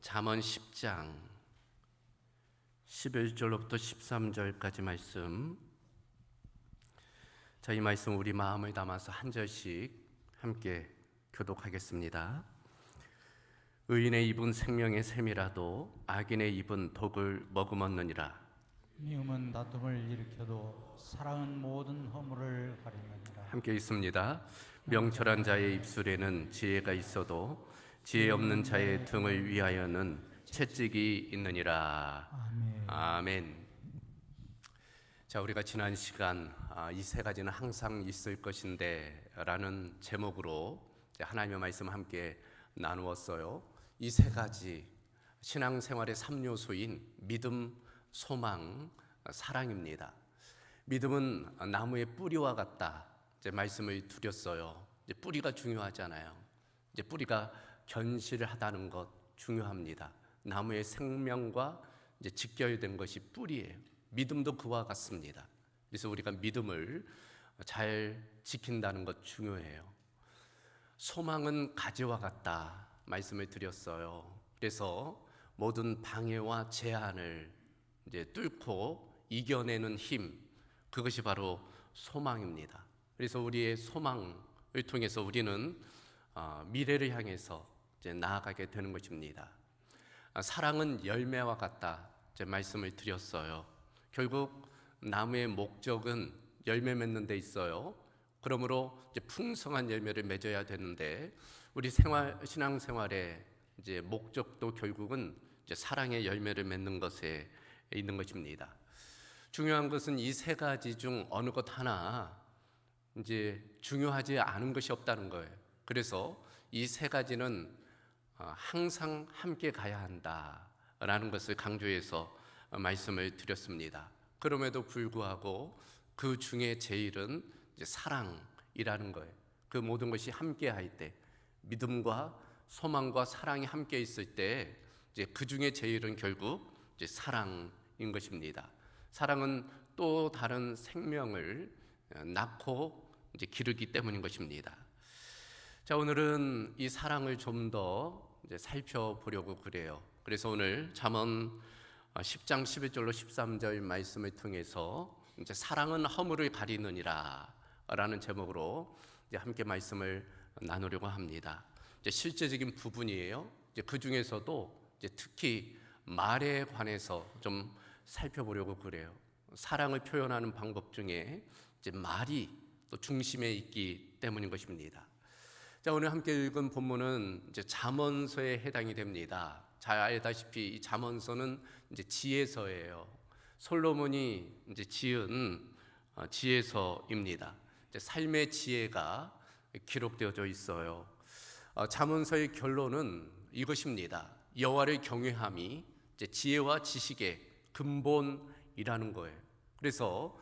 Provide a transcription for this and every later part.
잠언 10장 11절로부터 13절까지 말씀, 이 말씀 우리 마음을 담아서 한 절씩 함께 교독하겠습니다. 의인의 입은 생명의 샘이라도 악인의 입은 독을 머금었느니라. 미움은 다툼을 일으켜도 사랑은 모든 허물을 가리느니라. 함께 있습니다. 명철한 자의 입술에는 지혜가 있어도 지혜 없는 자의 등을 위하여는 채찍이 있느니라. 아멘. 아멘. 우리가 지난 시간 이 세 가지는 항상 있을 것인데 라는 제목으로 하나님의 말씀 함께 나누었어요. 이 세 가지 신앙생활의 3요소인 믿음, 소망, 사랑입니다. 믿음은 나무의 뿌리와 같다, 말씀을 드렸어요. 뿌리가 중요하잖아요. 뿌리가 견실하다는 것 중요합니다. 나무의 생명과 직결된 것이 뿌리예요. 믿음도 그와 같습니다. 그래서 우리가 믿음을 잘 지킨다는 것 중요해요. 소망은 가지와 같다 말씀을 드렸어요. 그래서 모든 방해와 제한을 뚫고 이겨내는 힘, 그것이 바로 소망입니다. 그래서 우리의 소망을 통해서 우리는 미래를 향해서 나아가게 되는 것입니다. 사랑은 열매와 같다 말씀을 드렸어요. 결국 나무의 목적은 열매 맺는 데 있어요. 그러므로 풍성한 열매를 맺어야 되는데 우리 신앙생활의 목적도 결국은 사랑의 열매를 맺는 것에 있는 것입니다. 중요한 것은 이 세 가지 중 어느 것 하나 중요하지 않은 것이 없다는 거예요. 그래서 이 세 가지는 항상 함께 가야 한다라는 것을 강조해서 말씀을 드렸습니다. 그럼에도 불구하고 그 중에 제일은 사랑이라는 거예요. 그 모든 것이 함께 할 때, 믿음과 소망과 사랑이 함께 있을 때 그 중에 제일은 결국 사랑인 것입니다. 사랑은 또 다른 생명을 낳고 기르기 때문인 것입니다. 오늘은 이 사랑을 좀 더 살펴보려고 그래요. 그래서 오늘 잠언 10장 11절로 13절 말씀을 통해서 사랑은 허물을 가리느니라 라는 제목으로 함께 말씀을 나누려고 합니다. 실제적인 부분이에요. 그 중에서도 특히 말에 관해서 좀 살펴보려고 그래요. 사랑을 표현하는 방법 중에 말이 또 중심에 있기 때문인 것입니다. 오늘 함께 읽은 본문은 잠언서에 해당이 됩니다. 잘 알다시피 이 잠언서는 지혜서예요. 솔로몬이 지은 지혜서입니다. 삶의 지혜가 기록되어져 있어요. 잠언서의 결론은 이것입니다. 여호와를 경외함이 지혜와 지식의 근본이라는 거예요. 그래서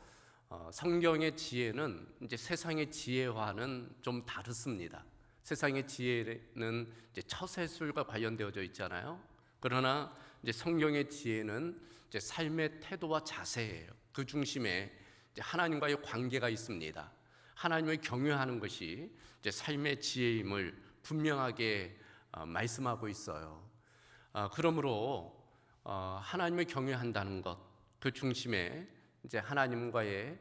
성경의 지혜는 세상의 지혜와는 좀 다릅니다. 세상의 지혜는 처세술과 관련되어져 있잖아요. 그러나 성경의 지혜는 삶의 태도와 자세예요. 그 중심에 하나님과의 관계가 있습니다. 하나님을 경외하는 것이 삶의 지혜임을 분명하게 말씀하고 있어요. 그러므로 하나님을 경외한다는 것, 그 중심에 하나님과의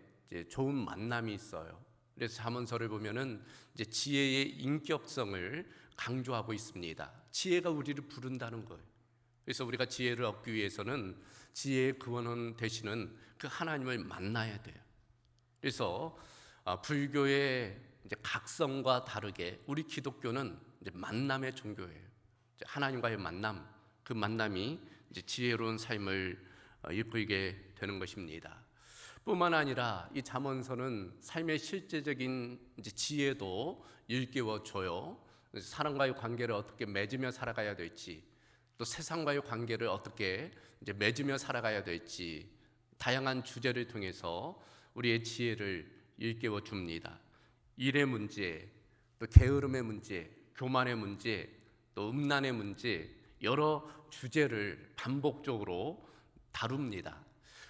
좋은 만남이 있어요. 그래서 잠언서를 보면은 지혜의 인격성을 강조하고 있습니다. 지혜가 우리를 부른다는 거예요. 그래서 우리가 지혜를 얻기 위해서는 지혜의 근원 되시는 그 하나님을 만나야 돼요. 그래서 불교의 각성과 다르게 우리 기독교는 만남의 종교예요. 하나님과의 만남, 그 만남이 지혜로운 삶을 이끌게 되는 것입니다. 뿐만 아니라 이 잠언서는 삶의 실제적인 지혜도 일깨워줘요. 사람과의 관계를 어떻게 맺으며 살아가야 될지, 또 세상과의 관계를 어떻게 맺으며 살아가야 될지 다양한 주제를 통해서 우리의 지혜를 일깨워 줍니다. 일의 문제, 또 게으름의 문제, 교만의 문제, 또 음란의 문제, 여러 주제를 반복적으로 다룹니다.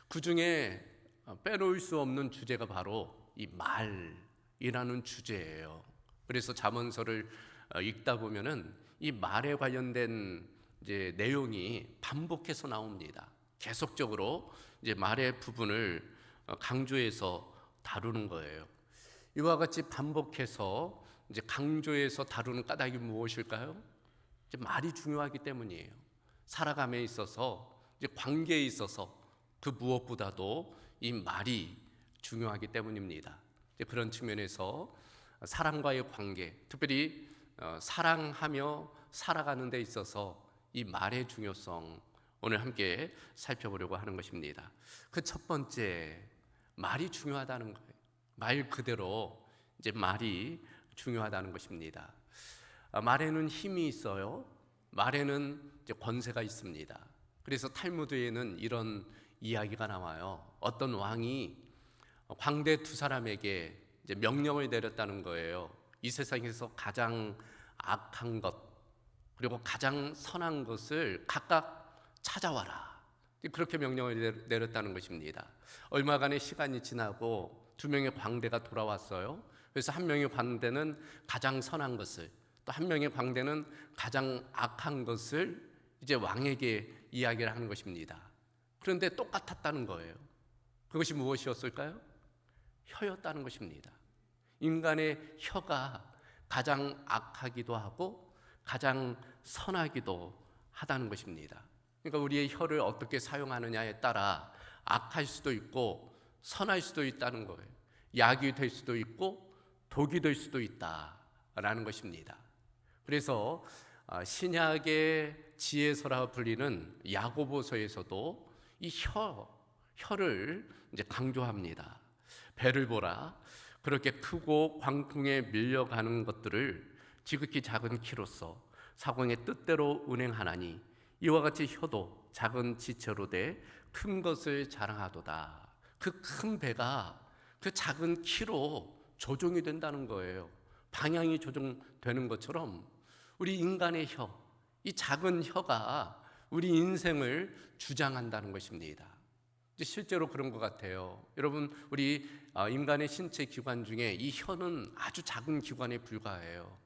그 중에 빼놓을 수 없는 주제가 바로 이 말이라는 주제예요. 그래서 잠언서를 읽다 보면은 이 말에 관련된 이제 내용이 반복해서 나옵니다. 계속적으로 이제 말의 부분을 강조해서 다루는 거예요. 이와 같이 반복해서 이제 강조해서 다루는 까닭이 무엇일까요? 이제 말이 중요하기 때문이에요. 살아감에 있어서, 이제 관계에 있어서 그 무엇보다도 이 말이 중요하기 때문입니다. 이제 그런 측면에서 사랑과의 관계, 특별히 사랑하며 살아가는 데 있어서 이 말의 중요성, 오늘 함께 살펴보려고 하는 것입니다. 그 첫 번째, 말이 중요하다는 거예요. 말 그대로 이제 말이 중요하다는 것입니다. 말에는 힘이 있어요. 말에는 이제 권세가 있습니다. 그래서 탈무드에는 이런 이야기가 나와요. 어떤 왕이 광대 두 사람에게 이제 명령을 내렸다는 거예요. 이 세상에서 가장 악한 것 그리고 가장 선한 것을 각각 찾아와라. 그렇게 명령을 내렸다는 것입니다. 얼마간의 시간이 지나고 두 명의 광대가 돌아왔어요. 그래서 한 명의 광대는 가장 선한 것을, 또 한 명의 광대는 가장 악한 것을 이제 왕에게 이야기를 하는 것입니다. 그런데 똑같았다는 거예요. 그것이 무엇이었을까요? 혀였다는 것입니다. 인간의 혀가 가장 악하기도 하고 가장 선하기도 하다는 것입니다. 그러니까 우리의 혀를 어떻게 사용하느냐에 따라 악할 수도 있고 선할 수도 있다는 거예요. 약이 될 수도 있고 독이 될 수도 있다라는 것입니다. 그래서 신약의 지혜서라 불리는 야고보서에서도 이 혀를 이제 강조합니다. 배를 보라. 그렇게 크고 광풍에 밀려가는 것들을 지극히 작은 키로서 사공의 뜻대로 운행하나니 이와 같이 혀도 작은 지체로 돼 큰 것을 자랑하도다. 그 큰 배가 그 작은 키로 조종이 된다는 거예요. 방향이 조종되는 것처럼 우리 인간의 혀, 이 작은 혀가 우리 인생을 주장한다는 것입니다. 실제로 그런 것 같아요. 여러분, 우리 인간의 신체 기관 중에 이 혀는 아주 작은 기관에 불과해요.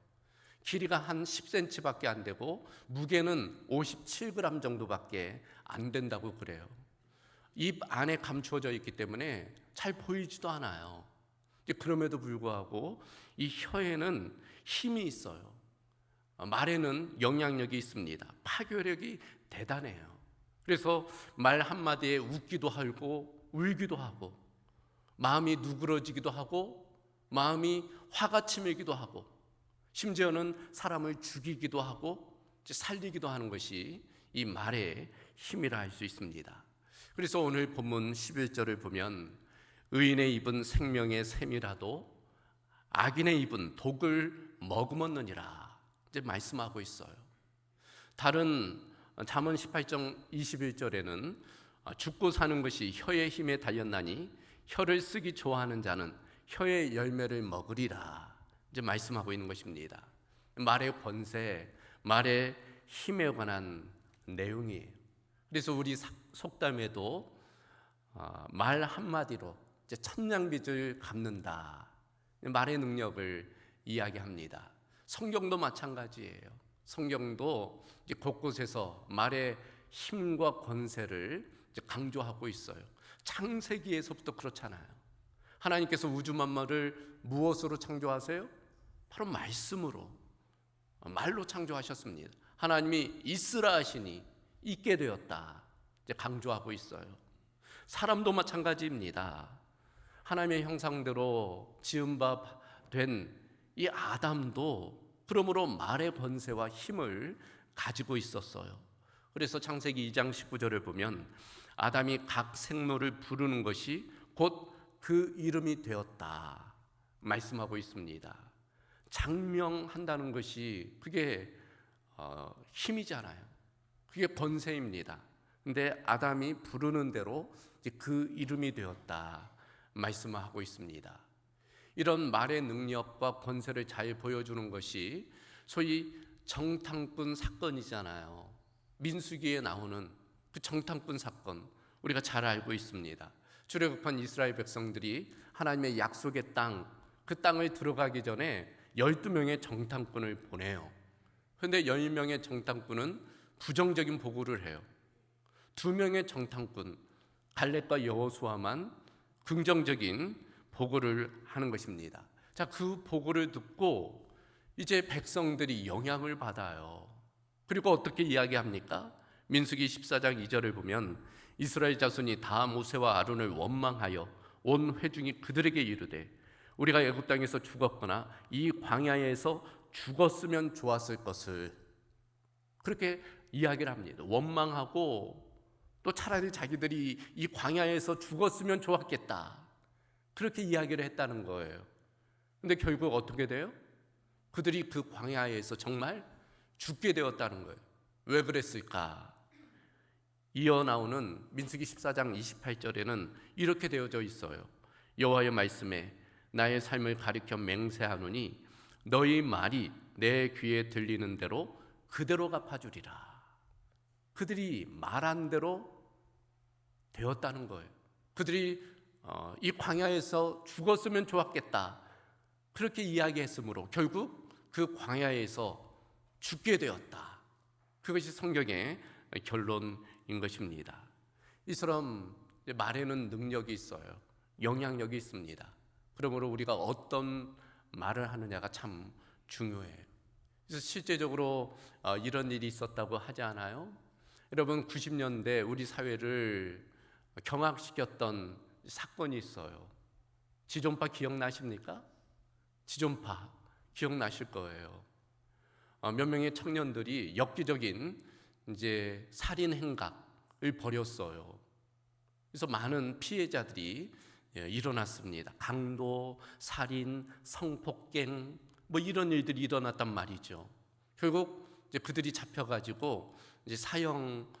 길이가 한 10cm밖에 안 되고 무게는 57g 정도밖에 안 된다고 그래요. 입 안에 감추어져 있기 때문에 잘 보이지도 않아요. 그럼에도 불구하고 이 혀에는 힘이 있어요. 말에는 영향력이 있습니다. 파괴력이 대단해요. 그래서 말 한마디에 웃기도 하고 울기도 하고 마음이 누그러지기도 하고 마음이 화가 치밀기도 하고 심지어는 사람을 죽이기도 하고 살리기도 하는 것이 이 말의 힘이라 할 수 있습니다. 그래서 오늘 본문 11절을 보면 의인의 입은 생명의 샘이라도 악인의 입은 독을 머금었느니라 이제 말씀하고 있어요. 다른 잠언 18장 21절에는 죽고 사는 것이 혀의 힘에 달렸나니 혀를 쓰기 좋아하는 자는 혀의 열매를 먹으리라 이제 말씀하고 있는 것입니다. 말의 권세, 말의 힘에 관한 내용이에요. 그래서 우리 속담에도 말 한마디로 이제 천냥빚을 갚는다. 말의 능력을 이야기합니다. 성경도 마찬가지예요. 성경도 이제 곳곳에서 말의 힘과 권세를 이제 강조하고 있어요. 창세기에서부터 그렇잖아요. 하나님께서 우주 만물을 무엇으로 창조하세요? 바로 말씀으로, 말로 창조하셨습니다. 하나님이 있으라 하시니 있게 되었다. 이제 강조하고 있어요. 사람도 마찬가지입니다. 하나님의 형상대로 지은 바 된 이 아담도 그러므로 말의 권세와 힘을 가지고 있었어요. 그래서 창세기 2장 19절을 보면 아담이 각 생물을 부르는 것이 곧 그 이름이 되었다 말씀하고 있습니다. 장명한다는 것이 그게 힘이잖아요. 그게 권세입니다. 근데 아담이 부르는 대로 이제 그 이름이 되었다 말씀하고 있습니다. 이런 말의 능력과 권세를 잘 보여주는 것이 소위 정탐꾼 사건이잖아요. 민수기에 나오는 그 정탐꾼 사건 우리가 잘 알고 있습니다. 출애굽한 이스라엘 백성들이 하나님의 약속의 땅, 그 땅을 들어가기 전에 12명의 정탐꾼을 보내요. 그런데 10명의 정탐꾼은 부정적인 보고를 해요. 두 명의 정탐꾼 갈렙과 여호수아만 긍정적인 보고를 하는 것입니다. 자, 그 보고를 듣고 이제 백성들이 영향을 받아요. 그리고 어떻게 이야기합니까? 민수기 14장 2절을 보면 이스라엘 자손이 다 모세와 아론을 원망하여 온 회중이 그들에게 이르되 우리가 애굽 땅에서 죽었거나 이 광야에서 죽었으면 좋았을 것을, 그렇게 이야기를 합니다. 원망하고 또 차라리 자기들이 이 광야에서 죽었으면 좋았겠다, 그렇게 이야기를 했다는 거예요. 근데 결국 어떻게 돼요? 그들이 그 광야에서 정말 죽게 되었다는 거예요. 왜 그랬을까? 이어 나오는 민수기 14장 28절에는 이렇게 되어져 있어요. 여호와의 말씀에 나의 삶을 가리켜 맹세하노니 너희 말이 내 귀에 들리는 대로 그대로 갚아주리라. 그들이 말한 대로 되었다는 거예요. 그들이 이 광야에서 죽었으면 좋았겠다, 그렇게 이야기했으므로 결국 그 광야에서 죽게 되었다. 그것이 성경의 결론인 것입니다. 이처럼 말에는 능력이 있어요. 영향력이 있습니다. 그러므로 우리가 어떤 말을 하느냐가 참 중요해요. 그래서 실제적으로 이런 일이 있었다고 하지 않아요? 여러분, 90년대 우리 사회를 경악시켰던 사건이 있어요. 지존파 기억나십니까? 지존파 기억나실 거예요. 몇 명의 청년들이 엽기적인 이제 살인 행각을 벌였어요. 그래서 많은 피해자들이 일어났습니다. 강도, 살인, 성폭행 뭐 이런 일들이 일어났단 말이죠. 결국 이제 그들이 잡혀가지고 이제 사형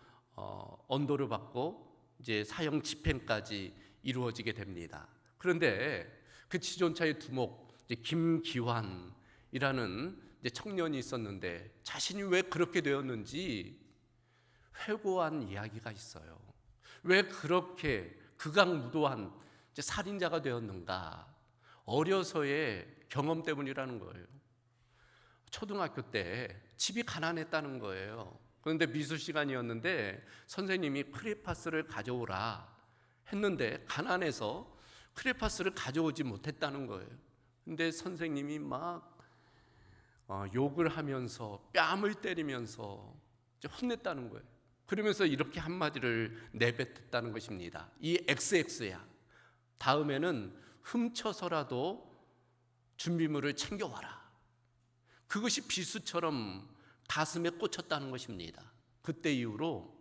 언도를 받고 이제 사형 집행까지 이루어지게 됩니다. 그런데 그 지존차의 두목 이제 김기환이라는 이제 청년이 있었는데 자신이 왜 그렇게 되었는지 회고한 이야기가 있어요. 왜 그렇게 극악무도한 이제 살인자가 되었는가? 어려서의 경험 때문이라는 거예요. 초등학교 때 집이 가난했다는 거예요. 그런데 미술 시간이었는데 선생님이 크레파스를 가져오라 했는데 가난해서 크레파스를 가져오지 못했다는 거예요. 근데 선생님이 막 욕을 하면서 뺨을 때리면서 혼냈다는 거예요. 그러면서 이렇게 한마디를 내뱉었다는 것입니다. 이 XX야. 다음에는 훔쳐서라도 준비물을 챙겨와라. 그것이 비수처럼 가슴에 꽂혔다는 것입니다. 그때 이후로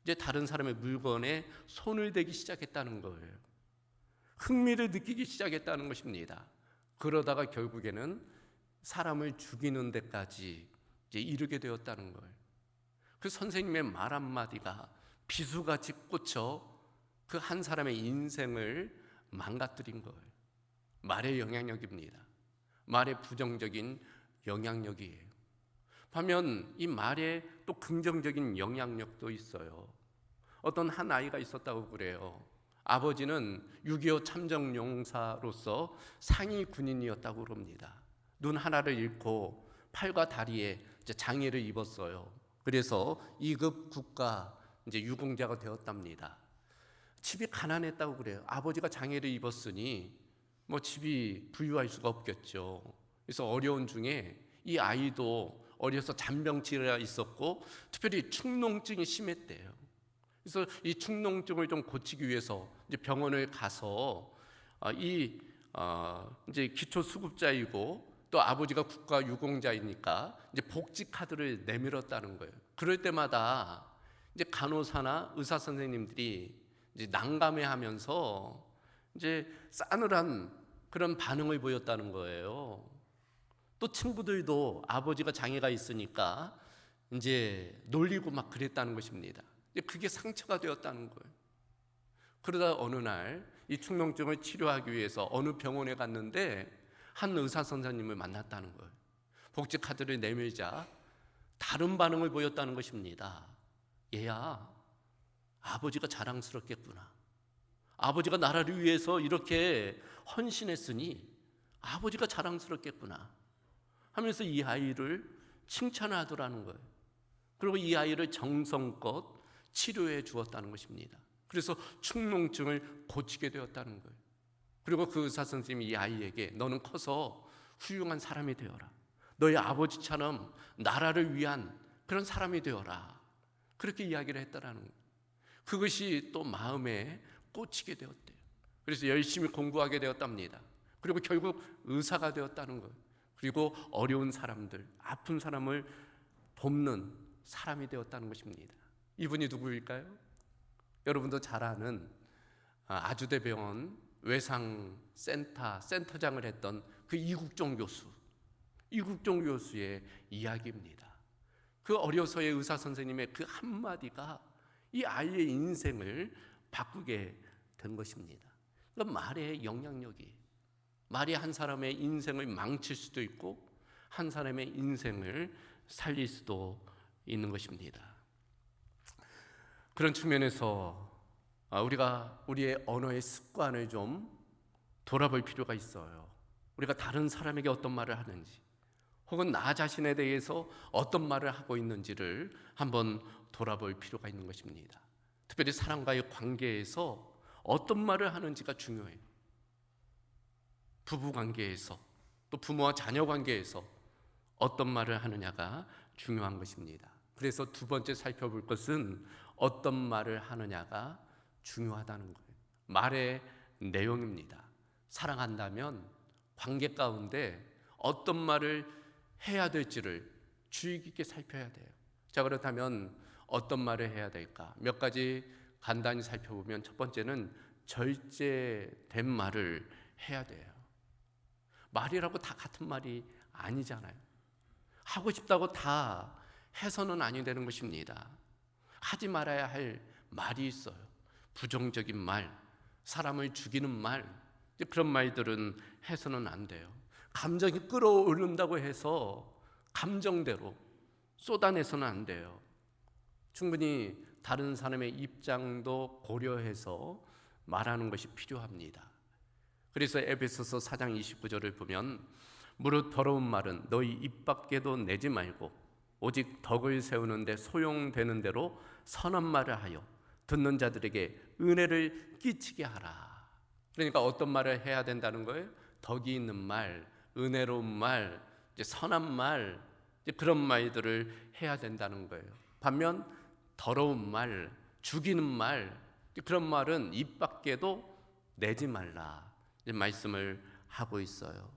이제 다른 사람의 물건에 손을 대기 시작했다는 거예요. 흥미를 느끼기 시작했다는 것입니다. 그러다가 결국에는 사람을 죽이는 데까지 이제 이르게 되었다는 거예요. 그 선생님의 말 한마디가 비수같이 꽂혀 그 한 사람의 인생을 망가뜨린 거예요. 말의 영향력입니다. 말의 부정적인 영향력이에요. 반면 이 말에 또 긍정적인 영향력도 있어요. 어떤 한 아이가 있었다고 그래요. 아버지는 6.25 참전용사로서 상위 군인이었다고 그럽니다. 눈 하나를 잃고 팔과 다리에 장애를 입었어요. 그래서 2급 국가 이제 유공자가 되었답니다. 집이 가난했다고 그래요. 아버지가 장애를 입었으니 뭐 집이 부유할 수가 없겠죠. 그래서 어려운 중에 이 아이도 어려서 잔병치레가 있었고 특별히 축농증이 심했대요. 그래서 이 축농증을 좀 고치기 위해서 이제 병원을 가서 이제 기초 수급자이고 또 아버지가 국가 유공자이니까 이제 복지 카드를 내밀었다는 거예요. 그럴 때마다 이제 간호사나 의사 선생님들이 이제 난감해하면서 이제 싸늘한 그런 반응을 보였다는 거예요. 또 친구들도 아버지가 장애가 있으니까 이제 놀리고 막 그랬다는 것입니다. 그게 상처가 되었다는 거예요. 그러다 어느 날 이 축농증을 치료하기 위해서 어느 병원에 갔는데 한 의사 선생님을 만났다는 거예요. 복지 카드를 내밀자 다른 반응을 보였다는 것입니다. 얘야, 아버지가 자랑스럽겠구나. 아버지가 나라를 위해서 이렇게 헌신했으니 아버지가 자랑스럽겠구나 하면서 이 아이를 칭찬하더라는 거예요. 그리고 이 아이를 정성껏 치료해 주었다는 것입니다. 그래서 축농증을 고치게 되었다는 거예요. 그리고 그 의사 선생님이 이 아이에게 너는 커서 훌륭한 사람이 되어라. 너희 아버지처럼 나라를 위한 그런 사람이 되어라. 그렇게 이야기를 했다라는 거예요. 그것이 또 마음에 꽂히게 되었대요. 그래서 열심히 공부하게 되었답니다. 그리고 결국 의사가 되었다는 거예요. 그리고 어려운 사람들, 아픈 사람을 돕는 사람이 되었다는 것입니다. 이분이 누구일까요? 여러분도 잘 아는 아주대병원 외상센터장을 했던 그 이국종 교수의 이야기입니다. 그 어려서의 의사 선생님의 그 한마디가 이 아이의 인생을 바꾸게 된 것입니다. 그러니까 말의 영향력이, 말이 한 사람의 인생을 망칠 수도 있고 한 사람의 인생을 살릴 수도 있는 것입니다. 그런 측면에서 우리가 우리의 언어의 습관을 좀 돌아볼 필요가 있어요. 우리가 다른 사람에게 어떤 말을 하는지, 혹은 나 자신에 대해서 어떤 말을 하고 있는지를 한번 돌아볼 필요가 있는 것입니다. 특별히 사람과의 관계에서 어떤 말을 하는지가 중요해요. 부부 관계에서, 또 부모와 자녀 관계에서 어떤 말을 하느냐가 중요한 것입니다. 그래서 두 번째 살펴볼 것은 어떤 말을 하느냐가 중요하다는 거예요. 말의 내용입니다. 사랑한다면 관계 가운데 어떤 말을 해야 될지를 주의 깊게 살펴야 돼요. 자, 그렇다면 어떤 말을 해야 될까? 몇 가지 간단히 살펴보면 첫 번째는 절제된 말을 해야 돼요. 말이라고 다 같은 말이 아니잖아요. 하고 싶다고 다 해서는 아니 되는 것입니다. 하지 말아야 할 말이 있어요. 부정적인 말, 사람을 죽이는 말, 그런 말들은 해서는 안 돼요. 감정이 끌어오른다고 해서 감정대로 쏟아내서는 안 돼요. 충분히 다른 사람의 입장도 고려해서 말하는 것이 필요합니다. 그래서 에베소서 4장 29절을 보면 무릇 더러운 말은 너희 입 밖에도 내지 말고 오직 덕을 세우는 데 소용되는 대로 선한 말을 하여 듣는 자들에게 은혜를 끼치게 하라. 그러니까 어떤 말을 해야 된다는 거예요? 덕이 있는 말, 은혜로운 말, 선한 말, 그런 말들을 해야 된다는 거예요. 반면 더러운 말, 죽이는 말, 그런 말은 입 밖에도 내지 말라 말씀을 하고 있어요.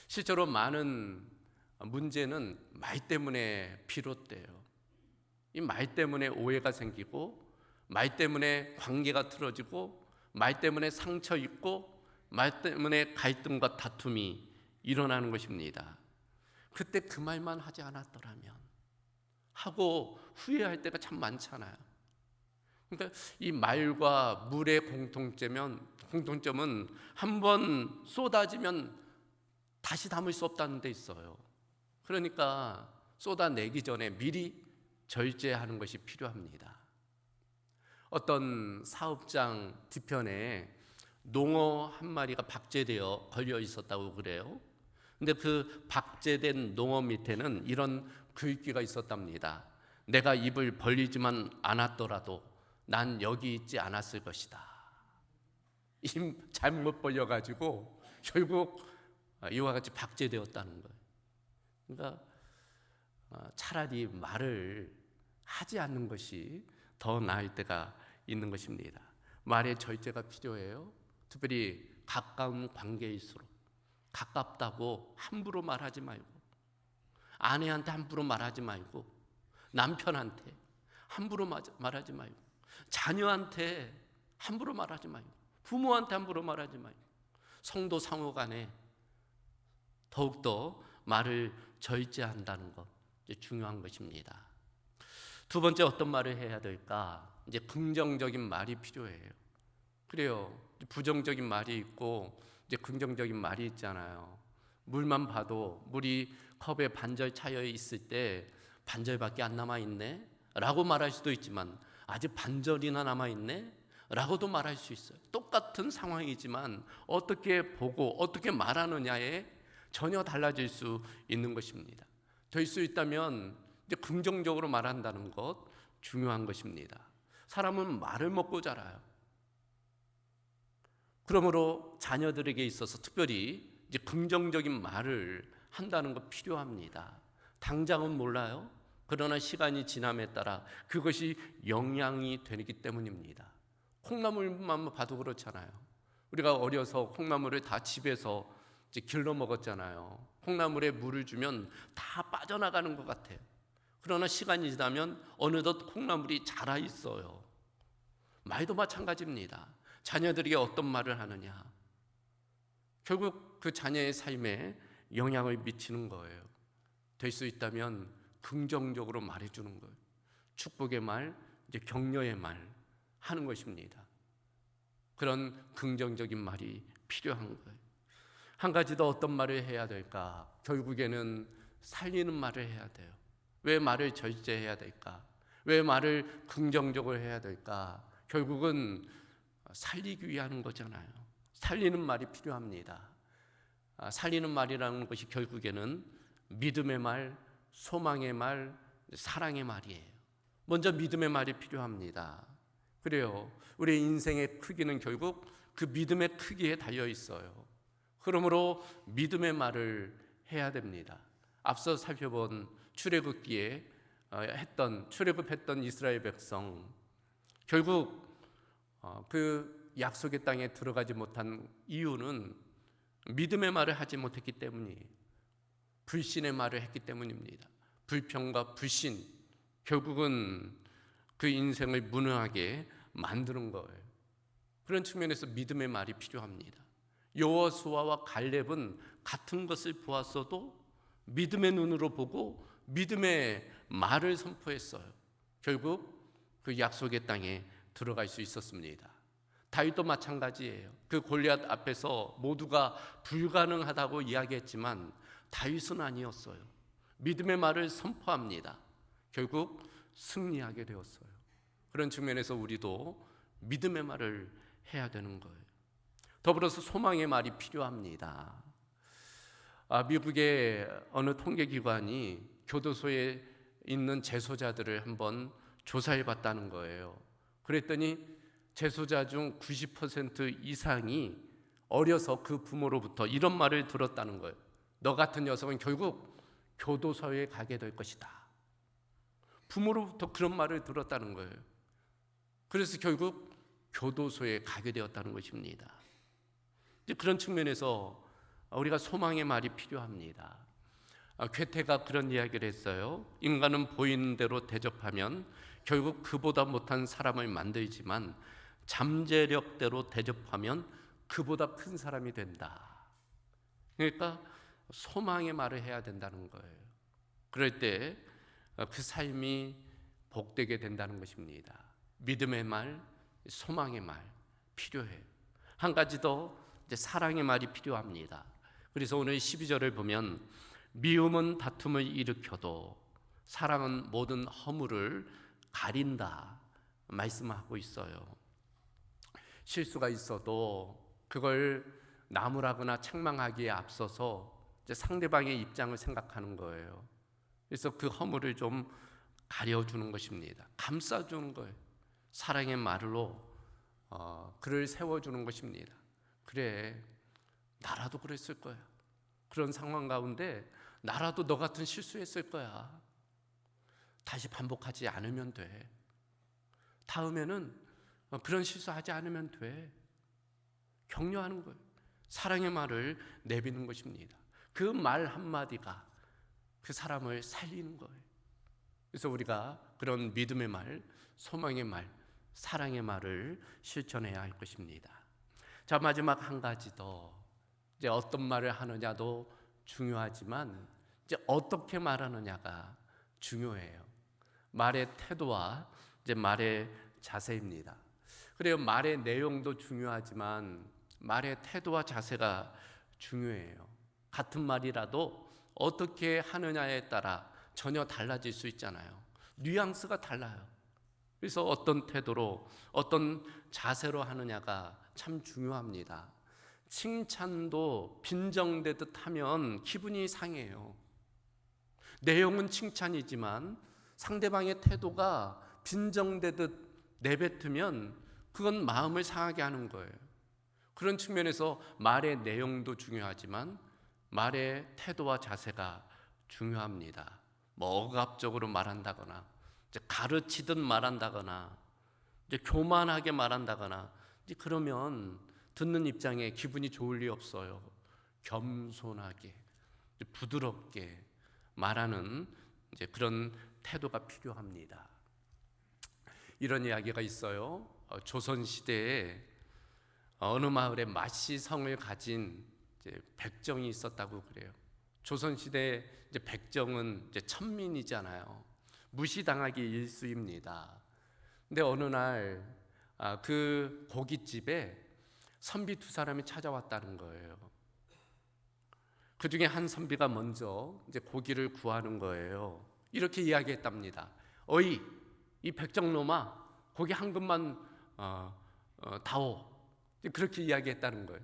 실제로 많은 문제는 말 때문에 비롯돼요. 이 말 때문에 오해가 생기고, 말 때문에 관계가 틀어지고, 말 때문에 상처 입고, 말 때문에 갈등과 다툼이 일어나는 것입니다. 그때 그 말만 하지 않았더라면 하고 후회할 때가 참 많잖아요. 그러니까 이 말과 물의 공통점은 한번 쏟아지면 다시 담을 수 없다는 데 있어요. 그러니까 쏟아내기 전에 미리 절제하는 것이 필요합니다. 어떤 사업장 뒤편에 농어 한 마리가 박제되어 걸려 있었다고 그래요. 근데 그 박제된 농어 밑에는 이런 글귀가 있었답니다. 내가 입을 벌리지만 않았더라도 난 여기 있지 않았을 것이다. 입 잘못 벌려가지고 결국 이와 같이 박제되었다는 거예요. 그러니까 차라리 말을 하지 않는 것이 더 나을 때가 있는 것입니다. 말의 절제가 필요해요. 특별히 가까운 관계일수록 가깝다고 함부로 말하지 말고, 아내한테 함부로 말하지 말고, 남편한테 함부로 말하지 말고, 자녀한테 함부로 말하지 말고, 부모한테 함부로 말하지 말고, 성도 상호 간에 더욱더 말을 절제한다는 것, 중요한 것입니다. 두 번째 어떤 말을 해야 될까? 이제 긍정적인 말이 필요해요. 그래요. 부정적인 말이 있고 이제 긍정적인 말이 있잖아요. 물만 봐도 물이 컵에 반절 차여 있을 때 반절밖에 안 남아 있네 라고 말할 수도 있지만 아직 반절이나 남아 있네 라고도 말할 수 있어요. 똑같은 상황이지만 어떻게 보고 어떻게 말하느냐에 전혀 달라질 수 있는 것입니다. 될 수 있다면 이제 긍정적으로 말한다는 것 중요한 것입니다. 사람은 말을 먹고 자라요. 그러므로 자녀들에게 있어서 특별히 이제 긍정적인 말을 한다는 것 필요합니다. 당장은 몰라요. 그러나 시간이 지남에 따라 그것이 영향이 되기 때문입니다. 콩나물만 봐도 그렇잖아요. 우리가 어려서 콩나물을 다 집에서 이제 길러 먹었잖아요. 콩나물에 물을 주면 다 빠져나가는 것 같아요. 그러나 시간이 지나면 어느덧 콩나물이 자라 있어요. 말도 마찬가지입니다. 자녀들에게 어떤 말을 하느냐, 결국 그 자녀의 삶에 영향을 미치는 거예요. 될 수 있다면 긍정적으로 말해주는 거예요. 축복의 말, 이제 격려의 말 하는 것입니다. 그런 긍정적인 말이 필요한 거예요. 한 가지 더 어떤 말을 해야 될까? 결국에는 살리는 말을 해야 돼요. 왜 말을 절제해야 될까? 왜 말을 긍정적으로 해야 될까? 결국은 살리기 위한 거잖아요. 살리는 말이 필요합니다. 살리는 말이라는 것이 결국에는 믿음의 말, 소망의 말, 사랑의 말이에요. 먼저 믿음의 말이 필요합니다. 그래요. 우리 인생의 크기는 결국 그 믿음의 크기에 달려 있어요. 그러므로 믿음의 말을 해야 됩니다. 앞서 살펴본 출애굽기에 출애굽했던 이스라엘 백성, 결국 그 약속의 땅에 들어가지 못한 이유는 믿음의 말을 하지 못했기 때문이에요. 불신의 말을 했기 때문입니다. 불평과 불신, 결국은 그 인생을 무능하게 만드는 거예요. 그런 측면에서 믿음의 말이 필요합니다. 여호수아와 갈렙은 같은 것을 보았어도 믿음의 눈으로 보고 믿음의 말을 선포했어요. 결국 그 약속의 땅에 들어갈 수 있었습니다. 다윗도 마찬가지예요. 그 골리앗 앞에서 모두가 불가능하다고 이야기했지만 다윗은 아니었어요. 믿음의 말을 선포합니다. 결국 승리하게 되었어요. 그런 측면에서 우리도 믿음의 말을 해야 되는 거예요. 더불어서 소망의 말이 필요합니다. 미국의 어느 통계기관이 교도소에 있는 재소자들을 한번 조사해 봤다는 거예요. 그랬더니 재소자 중 90% 이상이 어려서 그 부모로부터 이런 말을 들었다는 거예요. 너 같은 녀석은 결국 교도소에 가게 될 것이다. 부모로부터 그런 말을 들었다는 거예요. 그래서 결국 교도소에 가게 되었다는 것입니다. 그런 측면에서 우리가 소망의 말이 필요합니다. 괴테가 그런 이야기를 했어요. 인간은 보이는 대로 대접하면 결국 그보다 못한 사람을 만들지만 잠재력대로 대접하면 그보다 큰 사람이 된다. 그러니까 소망의 말을 해야 된다는 거예요. 그럴 때 그 삶이 복되게 된다는 것입니다. 믿음의 말, 소망의 말 필요해요. 한 가지 더 이제 사랑의 말이 필요합니다. 그래서 오늘 12절을 보면 미움은 다툼을 일으켜도 사랑은 모든 허물을 가린다 말씀하고 있어요. 실수가 있어도 그걸 나무라거나 책망하기에 앞서서 이제 상대방의 입장을 생각하는 거예요. 그래서 그 허물을 좀 가려주는 것입니다. 감싸주는 거예요. 사랑의 말로 그를 세워주는 것입니다. 그래, 나라도 그랬을 거야. 그런 상황 가운데 나라도 너 같은 실수했을 거야. 다시 반복하지 않으면 돼. 다음에는 그런 실수하지 않으면 돼. 격려하는 거예요. 사랑의 말을 내비는 것입니다. 그 말 한마디가 그 사람을 살리는 거예요. 그래서 우리가 그런 믿음의 말, 소망의 말, 사랑의 말을 실천해야 할 것입니다. 자, 마지막 한 가지 더. 이제 어떤 말을 하느냐도 중요하지만 이제 어떻게 말하느냐가 중요해요. 말의 태도와 이제 말의 자세입니다. 그래요. 말의 내용도 중요하지만 말의 태도와 자세가 중요해요. 같은 말이라도 어떻게 하느냐에 따라 전혀 달라질 수 있잖아요. 뉘앙스가 달라요. 그래서 어떤 태도로, 어떤 자세로 하느냐가 참 중요합니다. 칭찬도 빈정대듯 하면 기분이 상해요. 내용은 칭찬이지만 상대방의 태도가 빈정대듯 내뱉으면 그건 마음을 상하게 하는 거예요. 그런 측면에서 말의 내용도 중요하지만 말의 태도와 자세가 중요합니다. 뭐 억압적으로 말한다거나 이제 가르치듯 말한다거나 이제 교만하게 말한다거나 이제 그러면 듣는 입장에 기분이 좋을 리 없어요. 겸손하게 부드럽게 말하는 이제 그런 태도가 필요합니다. 이런 이야기가 있어요. 조선 시대에 어느 마을에 마씨성을 가진 이제 백정이 있었다고 그래요. 조선 시대 이제 백정은 이제 천민이잖아요. 무시당하기 일쑤입니다. 근데 어느 날 그 고깃집에 선비 두 사람이 찾아왔다는 거예요. 그 중에 한 선비가 먼저 이제 고기를 구하는 거예요. 이렇게 이야기했답니다. 어이, 이 백정놈아, 고기 한 근만 다오. 그렇게 이야기했다는 거예요.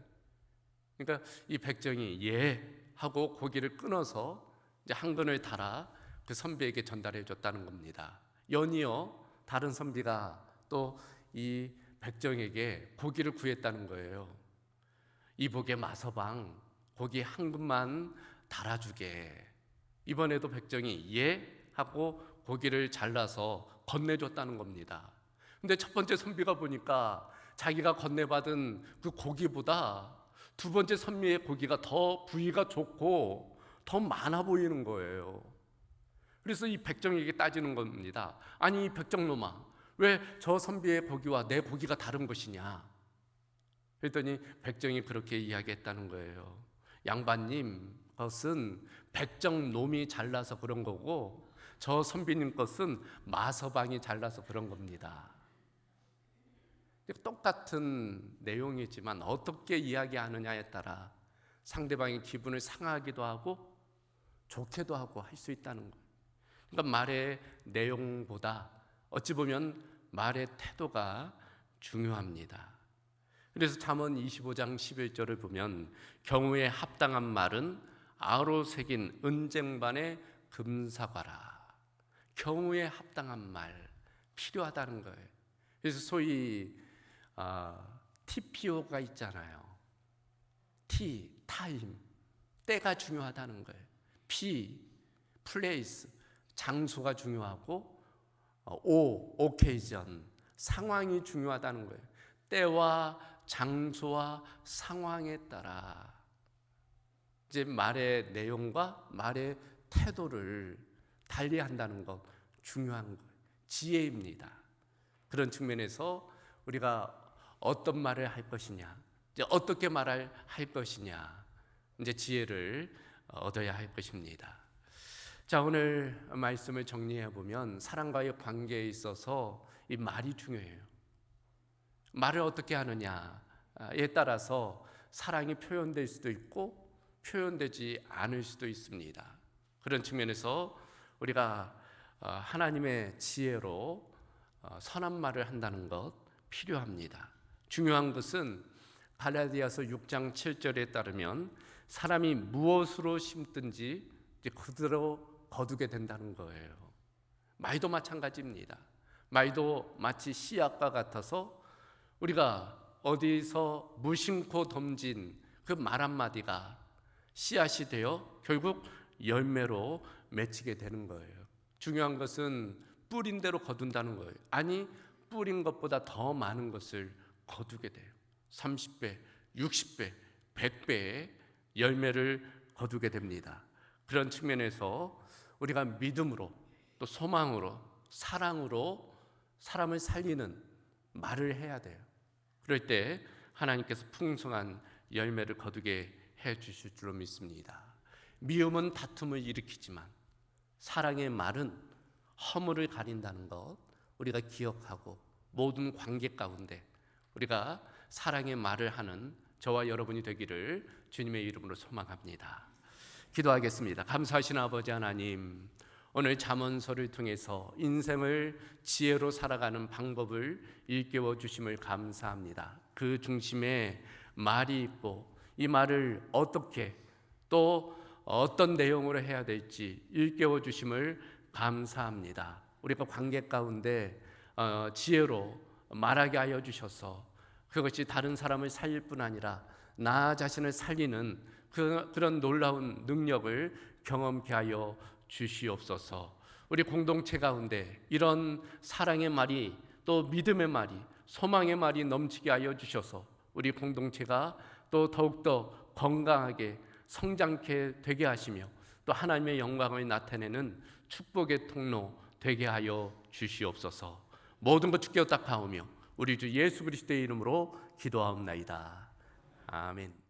그러니까 이 백정이 예 하고 고기를 끊어서 이제 한 근을 달아 그 선비에게 전달해 줬다는 겁니다. 연이어 다른 선비가 또 이 백정에게 고기를 구했다는 거예요. 이복의 마서방, 고기 한 근만 달아주게. 이번에도 백정이 예 하고 고기를 잘라서 건네줬다는 겁니다. 근데 첫 번째 선비가 보니까 자기가 건네받은 그 고기보다 두 번째 선비의 고기가 더 부위가 좋고 더 많아 보이는 거예요. 그래서 이 백정에게 따지는 겁니다. 아니 이 백정놈아, 왜 저 선비의 고기와 내 고기가 다른 것이냐? 그랬더니 백정이 그렇게 이야기했다는 거예요. 양반님, 그것은 백정놈이 잘라서 그런 거고 저 선비님 것은 마서방이 잘라서 그런 겁니다. 똑같은 내용이지만 어떻게 이야기하느냐에 따라 상대방의 기분을 상하기도 하고 좋게도 하고 할 수 있다는 거예요. 그러니까 말의 내용보다 어찌 보면 말의 태도가 중요합니다. 그래서 잠언 25장 11절을 보면 경우에 합당한 말은 아로 새긴 은쟁반의 금사과라. 경우에 합당한 말 필요하다는 거예요. 그래서 소위 TPO가 있잖아요. T, 타임, 때가 중요하다는 거예요. P, 플레이스, 장소가 중요하고 O, 오케이전, 상황이 중요하다는 거예요. 때와 장소와 상황에 따라 이제 말의 내용과 말의 태도를 달리한다는 것 중요한 거예요. 지혜입니다. 그런 측면에서 우리가 어떤 말을 할 것이냐, 이제 어떻게 말을 할 것이냐, 이제 지혜를 얻어야 할 것입니다. 자, 오늘 말씀을 정리해 보면 사랑과의 관계에 있어서 이 말이 중요해요. 말을 어떻게 하느냐에 따라서 사랑이 표현될 수도 있고 표현되지 않을 수도 있습니다. 그런 측면에서 우리가 하나님의 지혜로 선한 말을 한다는 것 필요합니다. 중요한 것은 갈라디아서 6장 7절에 따르면 사람이 무엇으로 심든지 그대로 거두게 된다는 거예요. 말도 마찬가지입니다. 말도 마치 씨앗과 같아서 우리가 어디서 무심코 던진 그 말 한마디가 씨앗이 되어 결국 열매로 맺히게 되는 거예요. 중요한 것은 뿌린 대로 거둔다는 거예요. 아니, 뿌린 것보다 더 많은 것을 거두게 돼요. 30배, 60배, 100배의 열매를 거두게 됩니다. 그런 측면에서 우리가 믿음으로 또 소망으로 사랑으로 사람을 살리는 말을 해야 돼요. 그럴 때 하나님께서 풍성한 열매를 거두게 해 주실 줄로 믿습니다. 미움은 다툼을 일으키지만 사랑의 말은 허물을 가린다는 것 우리가 기억하고 모든 관계 가운데 우리가 사랑의 말을 하는 저와 여러분이 되기를 주님의 이름으로 소망합니다. 기도하겠습니다. 감사하신 아버지 하나님, 오늘 잠언서를 통해서 인생을 지혜로 살아가는 방법을 일깨워 주심을 감사합니다. 그 중심에 말이 있고 이 말을 어떻게 또 어떤 내용으로 해야 될지 일깨워 주심을 감사합니다. 우리가 관계 가운데 지혜로 말하게 하여 주셔서 그것이 다른 사람을 살릴 뿐 아니라 나 자신을 살리는 그런 놀라운 능력을 경험케 하여 주시옵소서. 우리 공동체 가운데 이런 사랑의 말이, 또 믿음의 말이, 소망의 말이 넘치게 하여 주셔서 우리 공동체가 또 더욱더 건강하게 성장케 되게 하시며 또 하나님의 영광을 나타내는 축복의 통로 되게 하여 주시옵소서. 모든 것 주께 의탁하오며 우리 주 예수 그리스도의 이름으로 기도하옵나이다. 아멘.